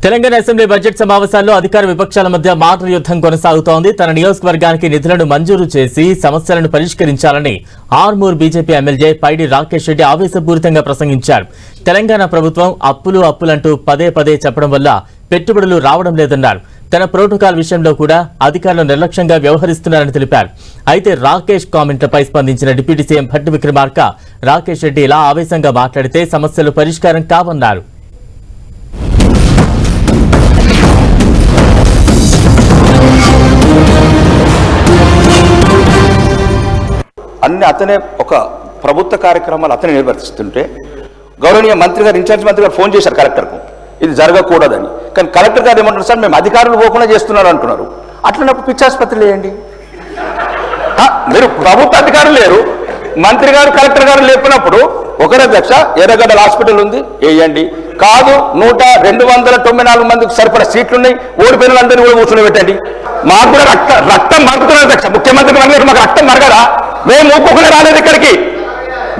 Telangana assembly budget సమావేశాల్లో అధికార విపక్షాల మధ్య మాటల యుద్ధం కొనసాగుతోంది. తన నియోజకవర్గానికి నిధులను మంజూరు చేసి సమస్యలను పరిష్కరించాలని ఆర్మూర్ బీజేపీ ఎమ్మెల్యే పైడి రాకేష్ రెడ్డి ఆవేశపూరితంగా ప్రసంగించారు. తెలంగాణ ప్రభుత్వం అప్పులంటూ పదే పదే చెప్పడం వల్ల పెట్టుబడులు రావడం లేదన్నారు. తన ప్రోటోకాల్ విషయంలో కూడా అధికారులు నిర్లక్ష్యంగా వ్యవహరిస్తున్నారని తెలిపారు. అయితే రాకేష్ కామెంట్లపై స్పందించిన డిప్యూటీ సీఎం భట్టి విక్రమార్క రాకేష్ రెడ్డి ఇలా ఆవేశంగా మాట్లాడితే సమస్యలు పరిష్కారం కావన్నారు. అన్ని అతనే ఒక ప్రభుత్వ కార్యక్రమాలు అతనే నిర్వర్తిస్తుంటే గౌరవనీయ మంత్రి గారు ఇన్ఛార్జ్ మంత్రి గారు ఫోన్ చేశారు కలెక్టర్కు ఇది జరగకూడదని. కానీ కలెక్టర్ గారు ఏమంటారు, సార్ మేము అధికారులు పోకుండా చేస్తున్నారు అంటున్నారు. అట్లనప్పుడు పిచ్చాసుపత్రులు వేయండి. మీరు ప్రభుత్వ అధికారులు లేరు, మంత్రి గారు కలెక్టర్ గారు లేపినప్పుడు ఒకరే అధ్యక్ష ఎర్రగడ్డల హాస్పిటల్ ఉంది వేయండి. కాదు 294 మందికి సరిపడా సీట్లున్నాయి, ఓడిపోయిన వాళ్ళందరినీ కూడా కూర్చొని పెట్టండి. మాకు కూడా రక్తం మరుగుతున్నారు అధ్యక్ష. ముఖ్యమంత్రి మాకు రక్తం మరగదా? మేము ఊపుకునే రాలేదు ఇక్కడికి,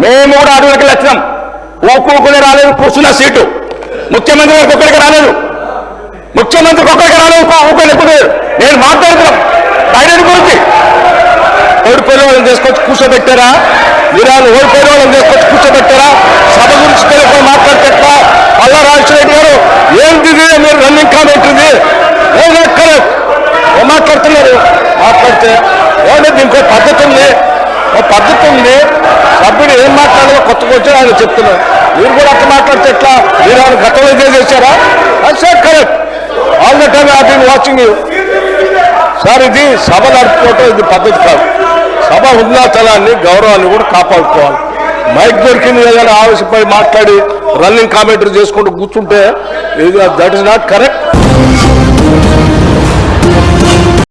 మేము కూడా అడుగులకి వచ్చినాం. ఊపుకునే రాలేదు, కూర్చున్న సీటు ముఖ్యమంత్రి గారికి ఒక్కడికి రాలేదు, ముఖ్యమంత్రికి ఒక్కడికి రాలేదు. ఊపిరి ఎప్పుడు నేను మాట్లాడుతున్నాం బయట గురించి. ఓడిపోయిన వాళ్ళని తీసుకొచ్చి కూర్చోబెట్టారా? మీరు ఓడిపోయిన వాళ్ళని తీసుకొచ్చి కూర్చోబెట్టారా? సభ గురించి తెలుగు మాట్లాడేట్లా? పల్లా రాజశేఖర గారు ఏంటి మీరు రన్నింగ్ కామెంట్ ఉంది మాట్లాడుతున్నారు. మాట్లాడితే ఏమంటే దీనికి పద్ధతి ఉంది, సభ్యుడు ఏం మాట్లాడాలో కొత్తగా వచ్చి ఆయన చెప్తున్నారు. మీరు కూడా అట్లా మాట్లాడితే ఎట్లా? మీరు ఆయన గతంలో ఇదే చేశారా? Sir correct, all the time I been watching you. Sir ఇది సభ నడుపుకోవటం ఇది పద్ధతి కాదు. సభ ఉన్నతనాన్ని గౌరవాన్ని కూడా కాపాడుకోవాలి. మైక్ దొరికింది ఏదైనా ఆవేశపై మాట్లాడి రన్నింగ్ కామెంటరీ చేసుకుంటూ కూర్చుంటే దట్ ఈస్ నాట్ కరెక్ట్.